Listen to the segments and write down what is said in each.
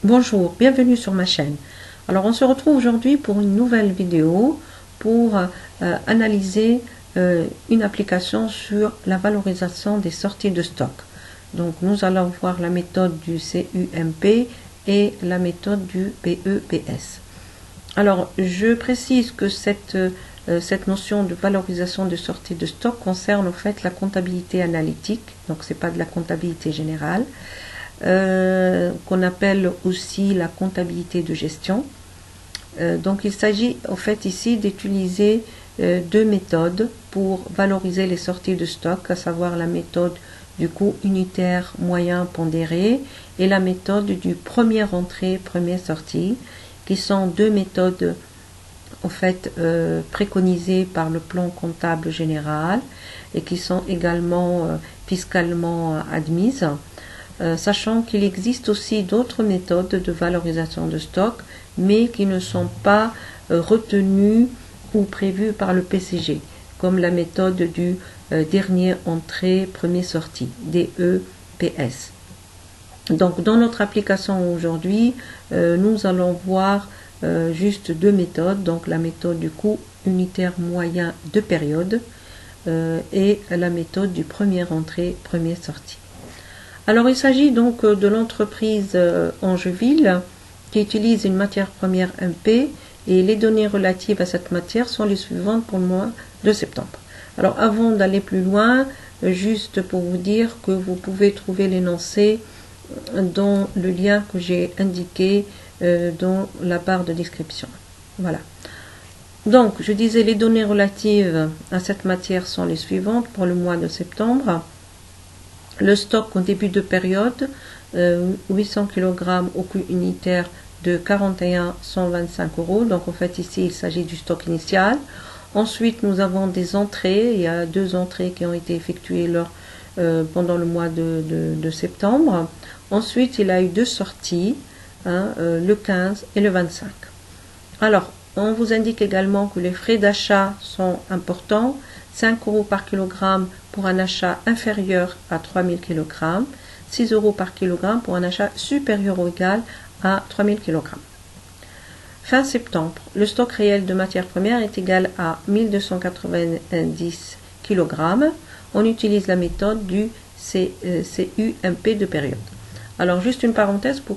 Bonjour, bienvenue sur ma chaîne. Alors on se retrouve aujourd'hui pour une nouvelle vidéo pour analyser une application sur la valorisation des sorties de stock. Donc nous allons voir la méthode du CUMP et la méthode du PEPS. Alors je précise que cette notion de valorisation de sortie de stock concerne en fait la comptabilité analytique, donc c'est pas de la comptabilité générale. Qu'on appelle aussi la comptabilité de gestion. Donc il s'agit en fait ici d'utiliser deux méthodes pour valoriser les sorties de stock, à savoir la méthode du coût unitaire moyen pondéré et la méthode du première entrée, première sortie, qui sont deux méthodes en fait préconisées par le plan comptable général et qui sont également fiscalement admises. Sachant qu'il existe aussi d'autres méthodes de valorisation de stock, mais qui ne sont pas retenues ou prévues par le PCG, comme la méthode du dernier entrée, premier sortie, DEPS. Donc dans notre application aujourd'hui, nous allons voir juste deux méthodes, donc la méthode du coût unitaire moyen de période et la méthode du première entrée, première sortie. Alors il s'agit donc de l'entreprise Angeville qui utilise une matière première MP et les données relatives à cette matière sont les suivantes pour le mois de septembre. Alors avant d'aller plus loin, juste pour vous dire que vous pouvez trouver l'énoncé dans le lien que j'ai indiqué dans la barre de description. Voilà. Donc je disais les données relatives à cette matière sont les suivantes pour le mois de septembre. Le stock au début de période, 800 kg au coût unitaire de 41 125 €. Donc en fait ici il s'agit du stock initial. Ensuite nous avons des entrées. Il y a deux entrées qui ont été effectuées pendant le mois de septembre. Ensuite il y a eu deux sorties, le 15 et le 25. Alors on vous indique également que les frais d'achat sont importants. 5 € par kilogramme pour un achat inférieur à 3000 kg, 6 € par kilogramme pour un achat supérieur ou égal à 3000 kg. Fin septembre, le stock réel de matières premières est égal à 1290 kg. On utilise la méthode du CUMP de période. Alors juste une parenthèse pour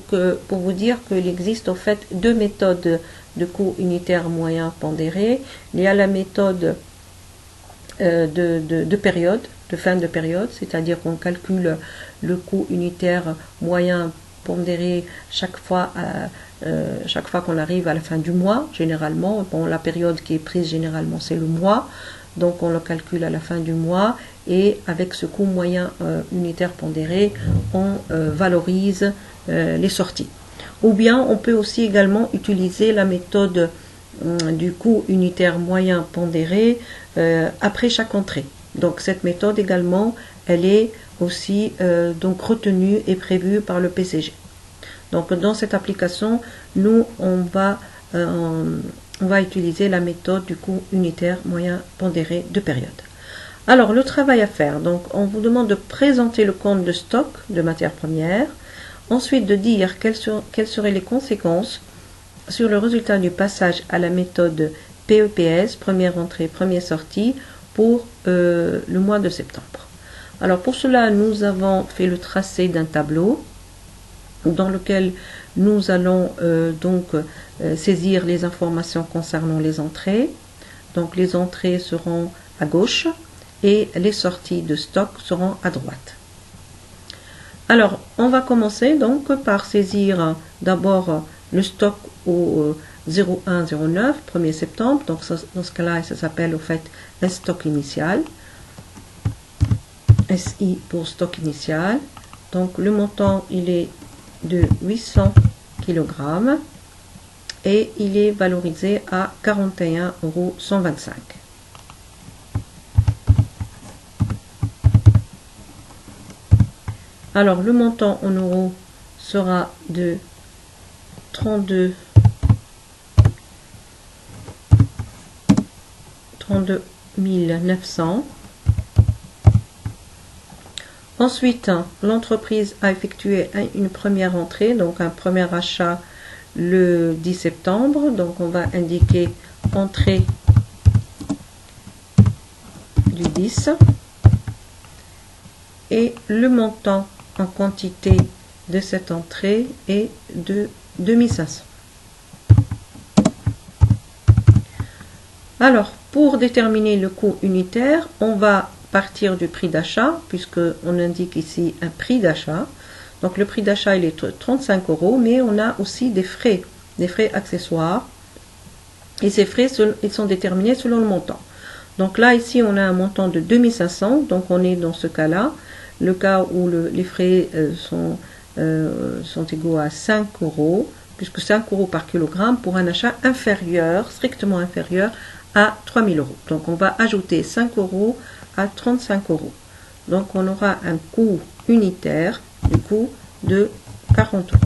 vous dire qu'il existe en fait deux méthodes de coût unitaire moyen pondéré. Il y a la méthode de période, de fin de période, c'est-à-dire qu'on calcule le coût unitaire moyen pondéré chaque fois qu'on arrive à la fin du mois, généralement. Bon, la période qui est prise généralement c'est le mois, donc on le calcule à la fin du mois et avec ce coût moyen unitaire pondéré, on valorise les sorties. Ou bien on peut aussi également utiliser la méthode du coût unitaire moyen pondéré après chaque entrée. Donc cette méthode également, elle est aussi donc retenue et prévue par le PCG. Donc dans cette application, nous on va utiliser la méthode du coût unitaire moyen pondéré de période. Alors le travail à faire, donc on vous demande de présenter le compte de stock de matières premières, ensuite de dire quelles seraient les conséquences sur le résultat du passage à la méthode PEPS, première entrée, première sortie, pour le mois de septembre. Alors pour cela, nous avons fait le tracé d'un tableau dans lequel nous allons saisir les informations concernant les entrées. Donc les entrées seront à gauche et les sorties de stock seront à droite. Alors on va commencer donc par saisir d'abord le stock au 0109, 1er septembre, donc dans ce cas-là, ça s'appelle au fait un stock initial, SI pour stock initial. Donc le montant, il est de 800 kg et il est valorisé à 41 125 €. Alors le montant en euros sera de 32 900. Ensuite, l'entreprise a effectué une première entrée, donc un premier achat le 10 septembre. Donc on va indiquer entrée du 10 et le montant en quantité de cette entrée est de 2500. Alors, pour déterminer le coût unitaire, on va partir du prix d'achat, puisque on indique ici un prix d'achat. Donc le prix d'achat il est 35 €, mais on a aussi des frais accessoires. Et ces frais, ils sont déterminés selon le montant. Donc là, ici, on a un montant de 2500, donc on est dans ce cas-là. Le cas où les frais sont égaux à 5 €, puisque 5 € par kilogramme pour un achat inférieur, strictement inférieur à 3000 €. Donc on va ajouter 5 € à 35 €. Donc on aura un coût unitaire du coup de 40 €.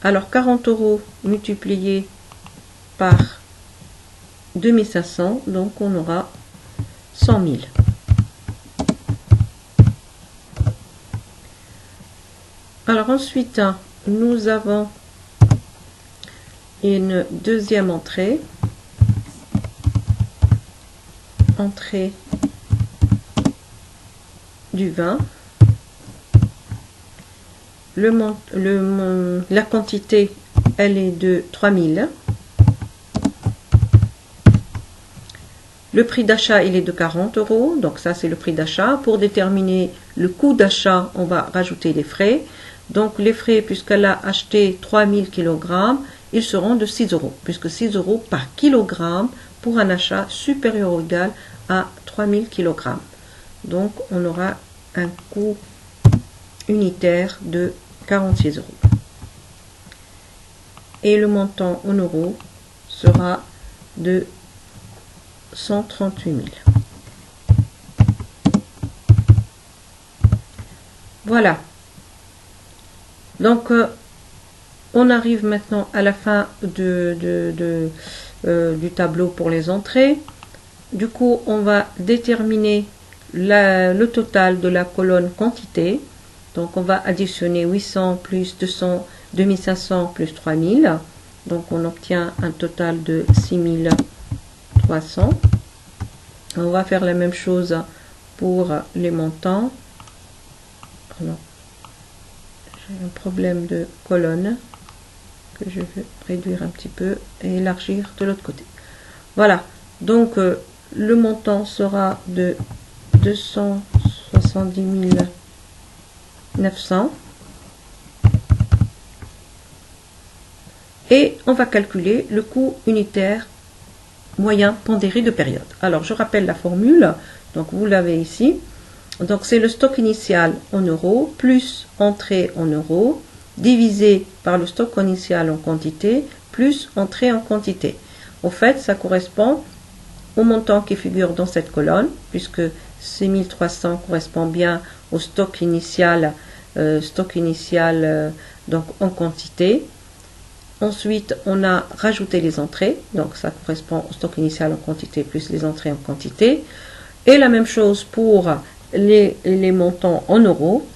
Alors 40 € multiplié par 2500, donc on aura 100 000. Alors ensuite, nous avons une deuxième entrée. Entrée du vin. La quantité, elle est de 3000. Le prix d'achat, il est de 40 €. Donc ça, c'est le prix d'achat. Pour déterminer le coût d'achat, on va rajouter les frais. Donc les frais, puisqu'elle a acheté 3000 kg, ils seront de 6 €, puisque 6 € par kilogramme pour un achat supérieur ou égal à 3000 kg. Donc on aura un coût unitaire de 46 €. Et le montant en euros sera de 138 000. Voilà. Donc on arrive maintenant à la fin du tableau pour les entrées. Du coup, on va déterminer le total de la colonne quantité. Donc on va additionner 800 plus 200, 2500 plus 3000. Donc on obtient un total de 6300. On va faire la même chose pour les montants. Alors, j'ai un problème de colonne que je vais réduire un petit peu et élargir de l'autre côté. Voilà, donc le montant sera de 270 900 et on va calculer le coût unitaire moyen pondéré de période. Alors je rappelle la formule, donc vous l'avez ici. Donc c'est le stock initial en euros plus entrée en euros divisé par le stock initial en quantité plus entrée en quantité. Au fait, ça correspond au montant qui figure dans cette colonne, puisque ces 1300 correspond bien au stock initial, donc en quantité. Ensuite, on a rajouté les entrées, donc ça correspond au stock initial en quantité plus les entrées en quantité. Et la même chose pour les montants en euros.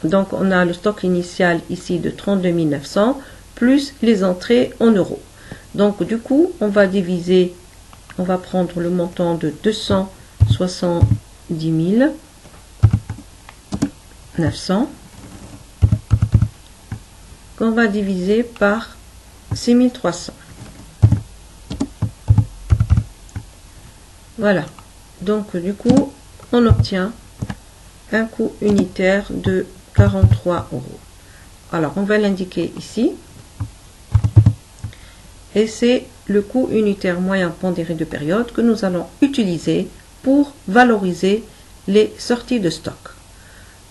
Donc on a le stock initial ici de 32 900 plus les entrées en euros. Donc du coup, on va diviser, on va prendre le montant de 270 900 qu'on va diviser par 6300. Voilà. Donc du coup, on obtient un coût unitaire de 43 €. Alors, on va l'indiquer ici. Et c'est le coût unitaire moyen pondéré de période que nous allons utiliser pour valoriser les sorties de stock.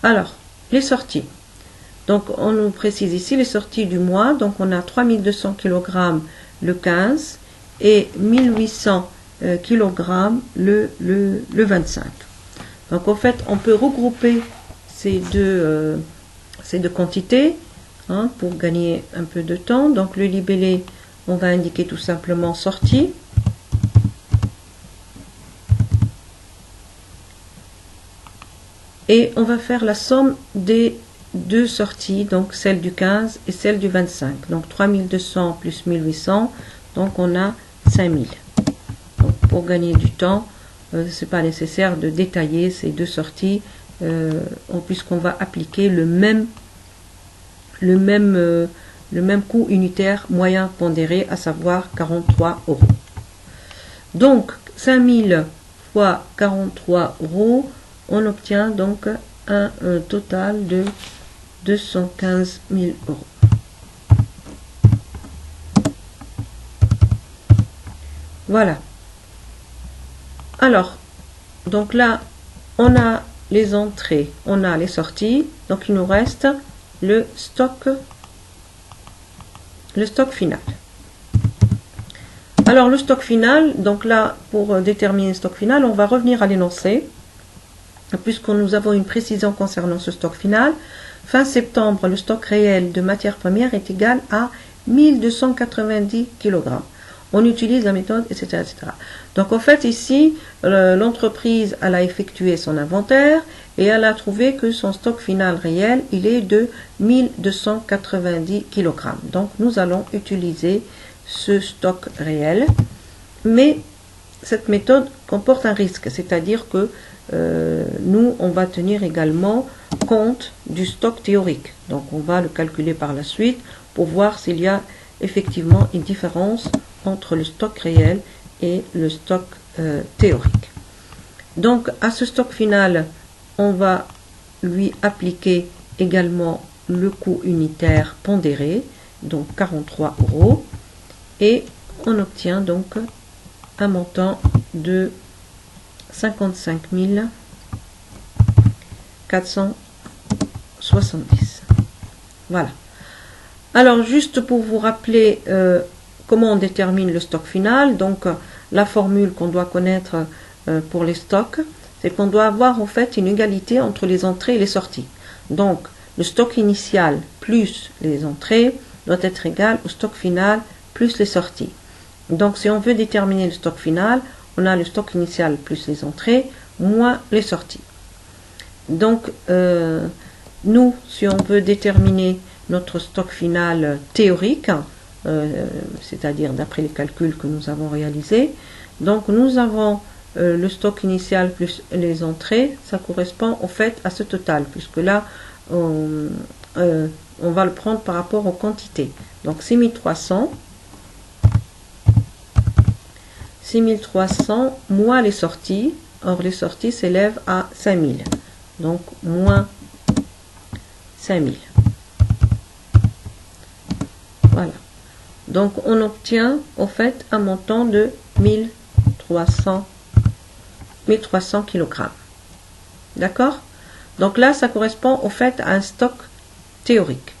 Alors, les sorties. Donc, on nous précise ici les sorties du mois. Donc, on a 3200 kg le 15 et 1800 kg le 25. Donc, en fait, on peut regrouper ces deux quantités pour gagner un peu de temps. Donc, le libellé, on va indiquer tout simplement sortie. et on va faire la somme des deux sorties, donc celle du 15 et celle du 25. Donc 3200 plus 1800, donc on a 5000. Donc pour gagner du temps, c'est pas nécessaire de détailler ces deux sorties, puisqu'on va appliquer le même coût unitaire moyen pondéré, à savoir 43 euros. Donc 5000 fois 43 euros, on obtient donc un total de 215 000 euros. Voilà. Alors, donc là, on a les entrées, on a les sorties, donc il nous reste le stock final. Alors le stock final, donc là, pour déterminer le stock final, on va revenir à l'énoncé, puisque nous avons une précision concernant ce stock final. Fin septembre, le stock réel de matières premières est égal à 1290 kg. On utilise la méthode, etc., etc. Donc en fait ici, l'entreprise elle a effectué son inventaire et elle a trouvé que son stock final réel, il est de 1290 kg. Donc nous allons utiliser ce stock réel, mais cette méthode comporte un risque, c'est-à-dire que nous, on va tenir également compte du stock théorique. Donc on va le calculer par la suite pour voir s'il y a effectivement une différence entre le stock réel et le stock théorique. Donc à ce stock final, on va lui appliquer également le coût unitaire pondéré, donc 43 euros, et on obtient donc un montant de 55 470. Voilà. Alors juste pour vous rappeler comment on détermine le stock final, donc la formule qu'on doit connaître pour les stocks, c'est qu'on doit avoir en fait une égalité entre les entrées et les sorties. Donc le stock initial plus les entrées doit être égal au stock final plus les sorties. Donc si on veut déterminer le stock final, on a le stock initial plus les entrées moins les sorties. Donc nous, si on veut déterminer notre stock final théorique, c'est-à-dire d'après les calculs que nous avons réalisés, donc nous avons le stock initial plus les entrées, ça correspond en fait à ce total, puisque là on va le prendre par rapport aux quantités. Donc 6300 moins les sorties. Or les sorties s'élèvent à 5000. Donc moins 5000. Voilà. Donc on obtient en fait un montant de 1300 kg. D'accord? Donc là, ça correspond au fait à un stock théorique.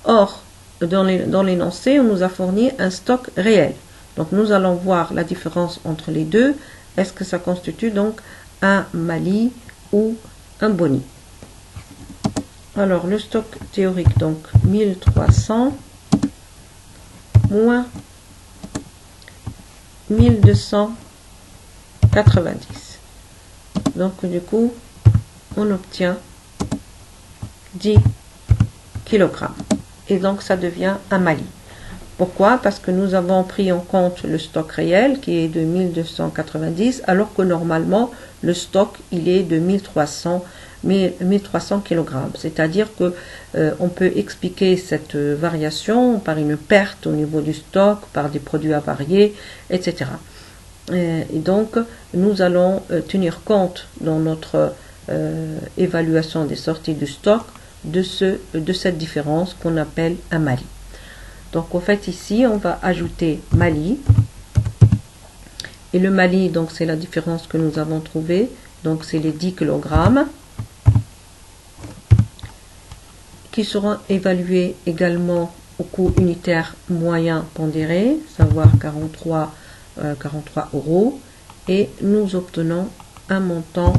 Or, dans l'énoncé, on nous a fourni un stock réel. Donc nous allons voir la différence entre les deux. Est-ce que ça constitue donc un Mali ou un Boni? Alors le stock théorique, donc 1300 moins 1290. Donc du coup, on obtient 10 kg. Et donc ça devient un Mali. Pourquoi? Parce que nous avons pris en compte le stock réel qui est de 1290, alors que normalement le stock il est de 1300 kg. C'est-à-dire que on peut expliquer cette variation par une perte au niveau du stock, par des produits avariés, etc. Et donc nous allons tenir compte dans notre évaluation des sorties du stock de cette différence qu'on appelle un Mali. Donc en fait ici on va ajouter Mali, et le Mali donc c'est la différence que nous avons trouvée, donc c'est les 10 kg qui seront évalués également au coût unitaire moyen pondéré, savoir 43 euros, et nous obtenons un montant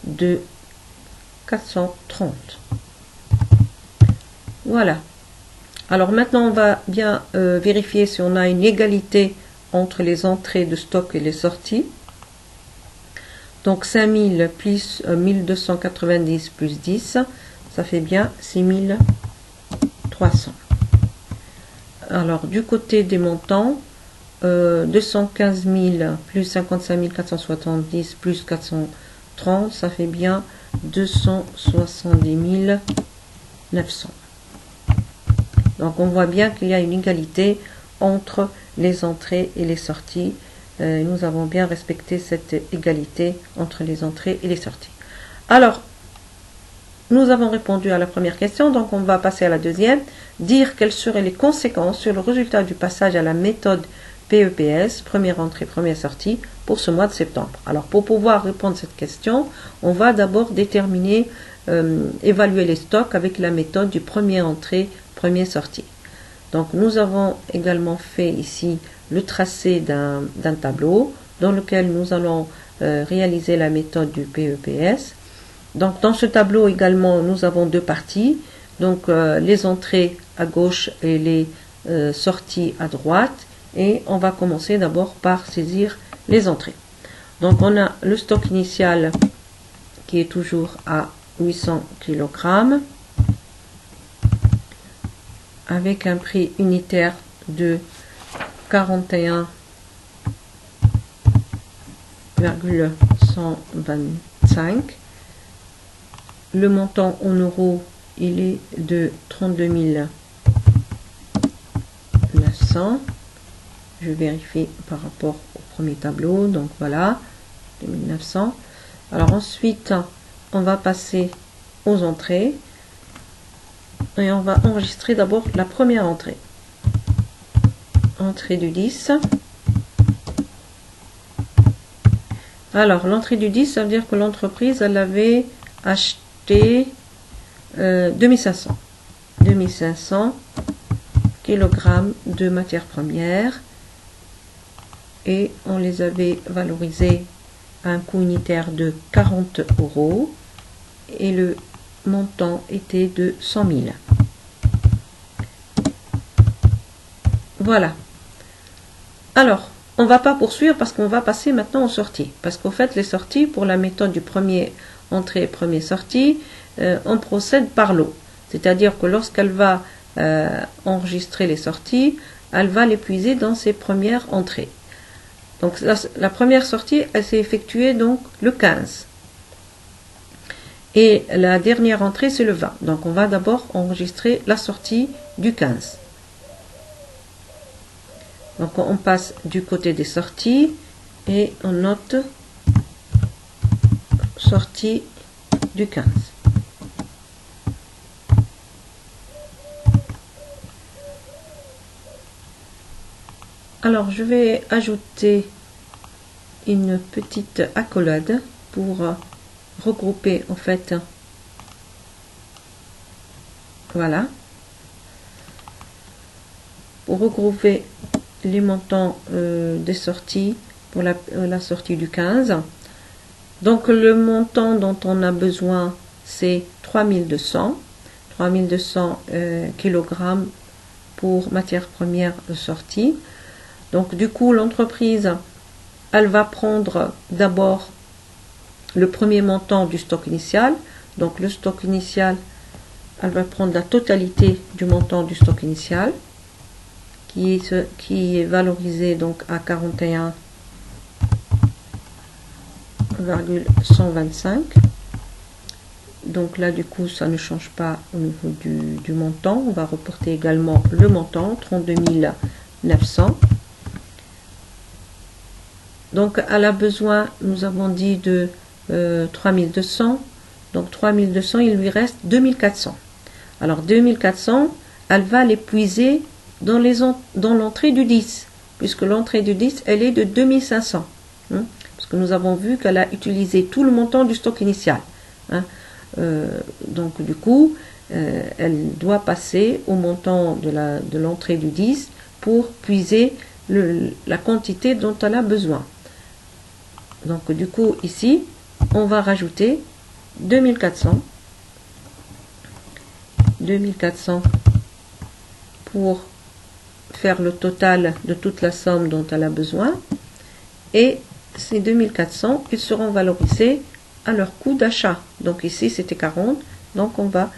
de 430. Voilà. Alors maintenant, on va bien vérifier si on a une égalité entre les entrées de stock et les sorties. Donc 5000 plus 1290 plus 10, ça fait bien 6300. Alors du côté des montants, 215 000 plus 55 470 plus 430, ça fait bien 270 900. Donc on voit bien qu'il y a une égalité entre les entrées et les sorties. Nous avons bien respecté cette égalité entre les entrées et les sorties. Alors, nous avons répondu à la première question, donc on va passer à la deuxième. Dire quelles seraient les conséquences sur le résultat du passage à la méthode PEPS, première entrée, première sortie, pour ce mois de septembre. Alors, pour pouvoir répondre à cette question, on va d'abord déterminer, évaluer les stocks avec la méthode du premier entrée, première sortie. Donc, nous avons également fait ici le tracé d'un tableau dans lequel nous allons réaliser la méthode du PEPS. Donc, dans ce tableau également, nous avons deux parties. Donc, les entrées à gauche et les sorties à droite. Et on va commencer d'abord par saisir les entrées. Donc on a le stock initial qui est toujours à 800 kg avec un prix unitaire de 41,125. Le montant en euros, il est de 32 900. Je vérifie par rapport au premier tableau, donc voilà, 2900. Alors ensuite, on va passer aux entrées et on va enregistrer d'abord la première entrée. Entrée du 10. Alors l'entrée du 10, ça veut dire que l'entreprise, elle avait acheté 2500 kg de matières premières. Et on les avait valorisés à un coût unitaire de 40 € et le montant était de 100 000. Voilà. Alors, on ne va pas poursuivre parce qu'on va passer maintenant aux sorties. Parce qu'au fait, les sorties, pour la méthode du premier entrée, premier sortie, on procède par lot. C'est-à-dire que lorsqu'elle va enregistrer les sorties, elle va les puiser dans ses premières entrées. Donc la première sortie, elle s'est effectuée donc le 15. Et la dernière entrée, c'est le 20. Donc on va d'abord enregistrer la sortie du 15. Donc on passe du côté des sorties et on note sortie du 15. Alors je vais ajouter une petite accolade pour regrouper en fait, voilà, pour regrouper les montants des sorties pour la sortie du 15. Donc le montant dont on a besoin, c'est 3200 kg pour matière première sortie. Donc du coup l'entreprise, elle va prendre d'abord le premier montant du stock initial. Donc le stock initial, elle va prendre la totalité du montant du stock initial qui est valorisé donc à 41,125. Donc là du coup ça ne change pas au niveau du montant. On va reporter également le montant 32 900. Donc elle a besoin, nous avons dit, de 3200. Donc 3200, il lui reste 2400. Alors 2400, elle va l'épuiser dans l'entrée du 10, puisque l'entrée du 10, elle est de 2500. Parce que nous avons vu qu'elle a utilisé tout le montant du stock initial. Donc du coup, elle doit passer au montant de l'entrée du 10 pour puiser la quantité dont elle a besoin. Donc du coup ici on va rajouter 2400 pour faire le total de toute la somme dont elle a besoin et ces 2400, ils seront valorisés à leur coût d'achat. Donc ici, c'était 40. Donc on va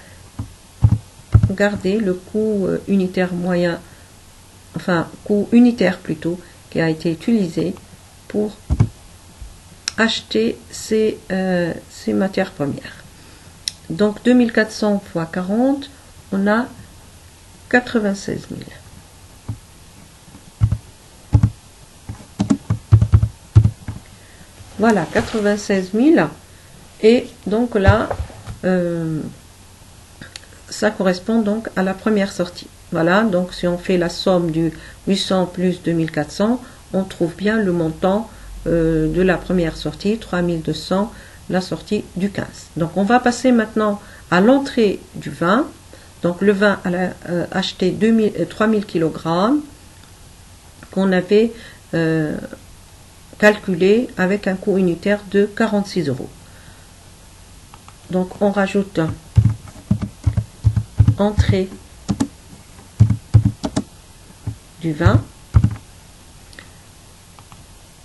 garder le coût unitaire moyen, enfin, coût unitaire plutôt, qui a été utilisé pour acheter ces matières premières. Donc 2400 fois 40, on a 96 000. Voilà, 96 000. Et donc là, ça correspond donc à la première sortie. Voilà, donc si on fait la somme du 800 plus 2400, on trouve bien le montant de la première sortie, 3200, la sortie du 15. Donc on va passer maintenant à l'entrée du vin. Donc le vin, elle a acheté 3000 kg qu'on avait calculé avec un coût unitaire de 46 €. Donc on rajoute entrée du vin.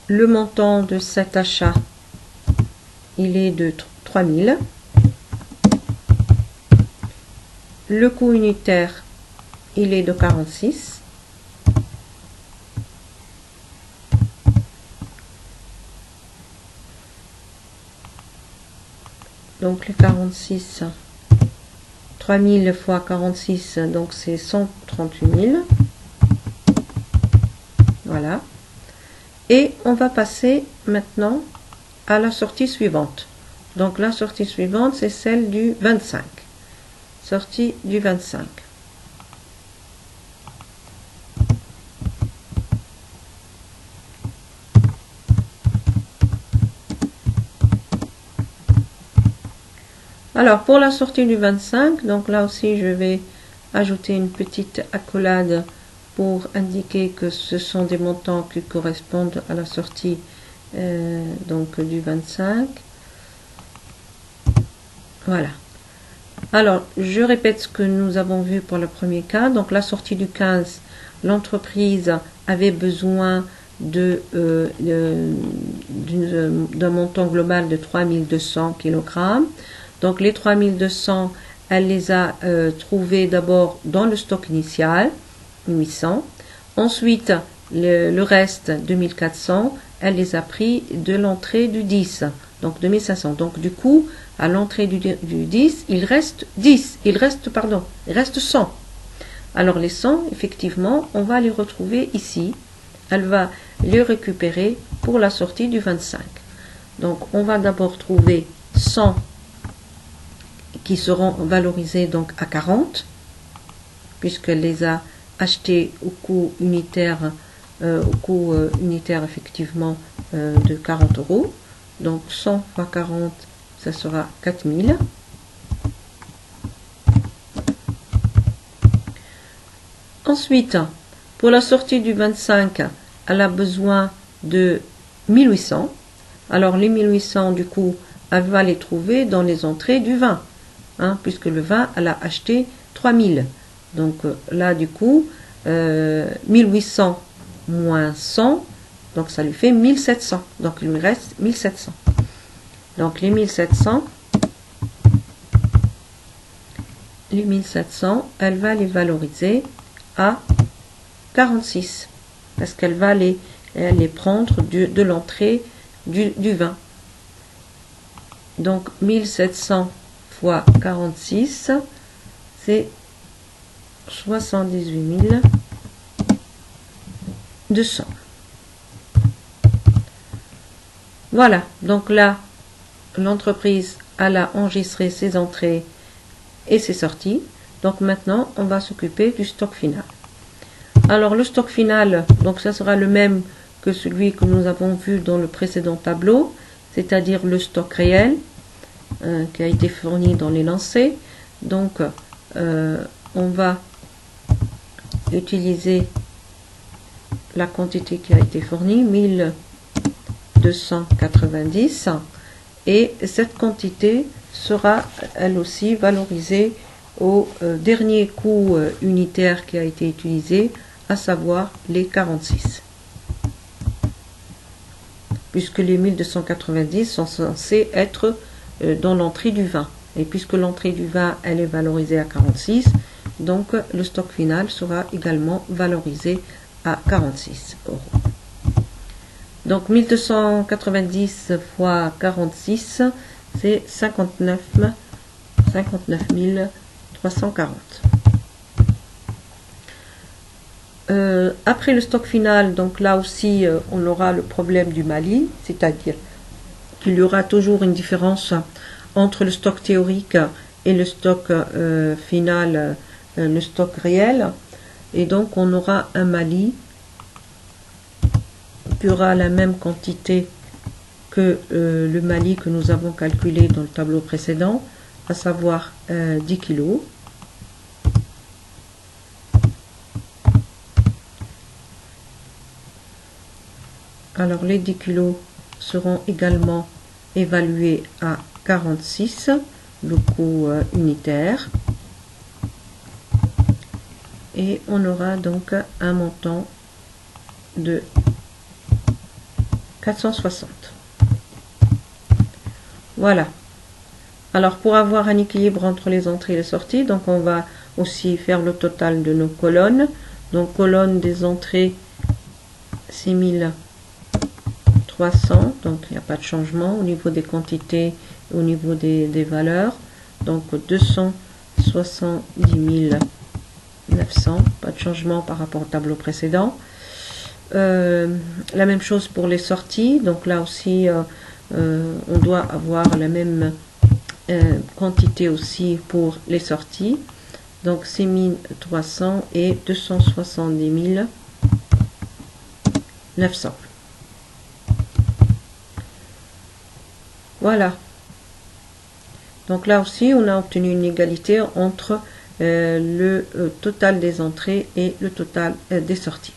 Le montant de cet achat, il est de 3000. Le coût unitaire, il est de 46. Donc les 46, 3000 fois 46, donc c'est 138 000. Voilà. Et on va passer maintenant à la sortie suivante. Donc la sortie suivante, c'est celle du 25. Sortie du 25. Alors pour la sortie du 25, donc là aussi je vais ajouter une petite accolade pour indiquer que ce sont des montants qui correspondent à la sortie donc du 25. Voilà. Alors je répète ce que nous avons vu pour le premier cas. Donc la sortie du 15, l'entreprise avait besoin d'un montant global de 3200 kg. Donc les 3200, elle les a trouvés d'abord dans le stock initial, 800. Ensuite, le reste, 2400, elle les a pris de l'entrée du 10, donc 2500. Donc du coup, à l'entrée du 10, il reste 100. Alors les 100, effectivement, on va les retrouver ici. Elle va les récupérer pour la sortie du 25. Donc on va d'abord trouver 100 qui seront valorisés donc à 40, puisqu'elle les a achetés au coût unitaire, effectivement de 40 €. Donc 100 fois 40, ça sera 4000. Ensuite, pour la sortie du 25, elle a besoin de 1800. Alors les 1800, du coup, elle va les trouver dans les entrées du 20. Puisque le vin, elle a acheté 3000. Donc là, du coup, 1800 moins 100, donc ça lui fait 1700. Donc il lui reste 1700. Donc les 1700, elle va les valoriser à 46. Parce qu'elle va les prendre de l'entrée du vin. Donc 1700 fois 46, c'est 78 200. Voilà, donc là, l'entreprise a enregistré ses entrées et ses sorties. Donc maintenant, on va s'occuper du stock final. Alors le stock final, donc ça sera le même que celui que nous avons vu dans le précédent tableau, c'est-à-dire le stock réel, qui a été fourni dans les lancers. Donc on va utiliser la quantité qui a été fournie, 1290, et cette quantité sera elle aussi valorisée au dernier coût unitaire qui a été utilisé, à savoir les 46. puisque les 1290 sont censés être dans l'entrée du vin. Et puisque l'entrée du vin, elle est valorisée à 46, donc le stock final sera également valorisé à 46 euros. Donc 1290 fois 46, c'est 59 340. Après le stock final, donc là aussi on aura le problème du Mali, c'est-à-dire qu'il y aura toujours une différence entre le stock théorique et le stock final, le stock réel, et donc on aura un Mali qui aura la même quantité que le Mali que nous avons calculé dans le tableau précédent, à savoir 10 kg. Alors les 10 kg seront également évalués à 46, le coût unitaire. Et on aura donc un montant de 460. Voilà. Alors pour avoir un équilibre entre les entrées et les sorties, donc on va aussi faire le total de nos colonnes. Donc colonne des entrées 6300, donc il n'y a pas de changement au niveau des quantités, au niveau des valeurs. Donc 270 900, pas de changement par rapport au tableau précédent. La même chose pour les sorties, donc là aussi on doit avoir la même quantité aussi pour les sorties, donc 6300 et 270 900. Voilà, donc là aussi on a obtenu une égalité entre le total des entrées et le total des sorties.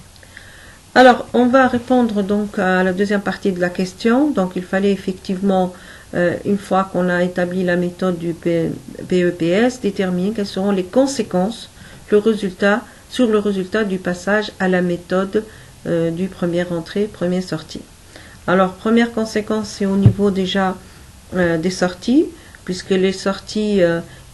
Alors, on va répondre donc à la deuxième partie de la question. Donc, il fallait effectivement, une fois qu'on a établi la méthode du BEPS, déterminer quelles seront les conséquences sur le résultat du passage à la méthode du première entrée, première sortie. Alors, première conséquence, c'est au niveau déjà des sorties, puisque les sorties,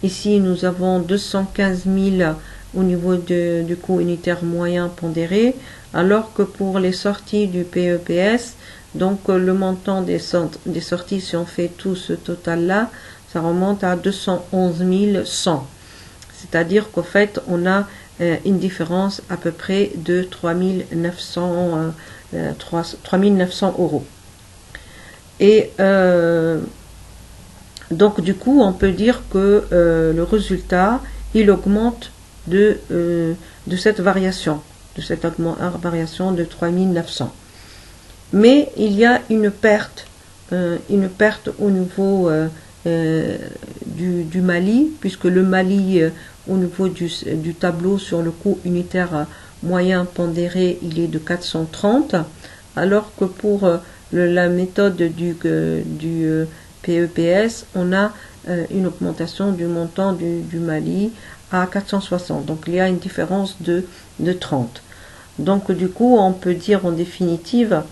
ici, nous avons 215 000 au niveau du coût unitaire moyen pondéré, alors que pour les sorties du PEPS, donc le montant des sorties, si on fait tout ce total-là, ça remonte à 211 100. C'est-à-dire qu'au fait, on a une différence à peu près de 3 900 euros. Et donc du coup, on peut dire que le résultat, il augmente de cette variation. De cette variation de 3900. Mais il y a une perte au niveau du Mali, puisque le Mali, au niveau du tableau sur le coût unitaire moyen pondéré, il est de 430, alors que pour la méthode du PEPS, on a une augmentation du montant du Mali à 460. Donc il y a une différence de 30. Donc du coup, on peut dire en définitive,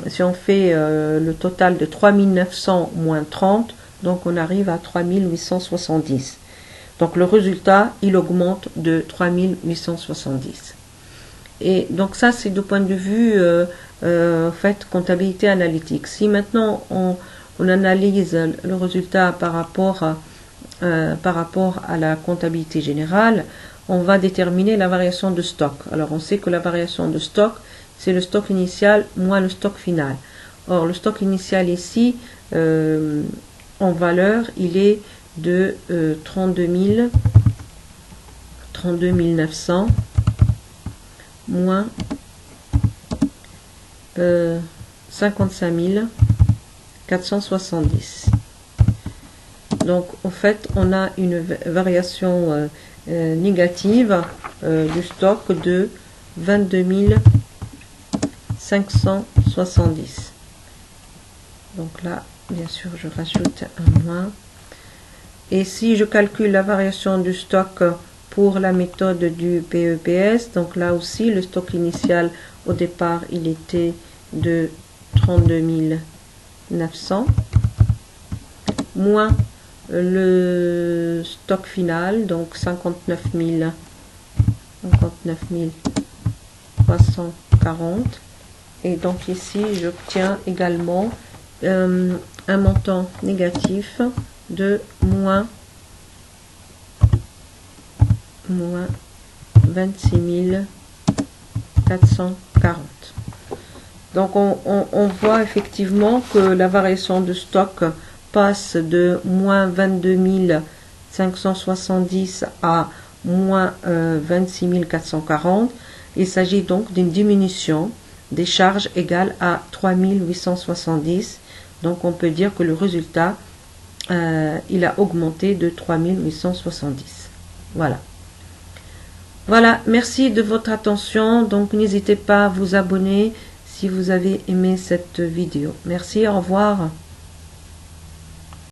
si on fait le total de 3900 moins 30, donc on arrive à 3870. Donc le résultat, il augmente de 3870. Et donc ça, c'est du point de vue fait comptabilité analytique. Si maintenant on analyse le résultat par rapport à la comptabilité générale, on va déterminer la variation de stock. Alors on sait que la variation de stock, c'est le stock initial moins le stock final. Or le stock initial ici, en valeur, il est de 32 900 moins 55 470. Donc en fait, on a une variation négative du stock de 22 570. Donc là, bien sûr, je rajoute un moins. Et si je calcule la variation du stock pour la méthode du PEPS, donc là aussi, le stock initial, au départ, il était de 32 900 moins le stock final, donc 59 340, et donc ici j'obtiens également un montant négatif de moins 26 440. Donc on voit effectivement que la variation de stock passe de moins 22 570 à moins 26 440. Il s'agit donc d'une diminution des charges égale à 3870. Donc on peut dire que le résultat il a augmenté de 3870. Voilà. Voilà, merci de votre attention. Donc n'hésitez pas à vous abonner si vous avez aimé cette vidéo. Merci, au revoir.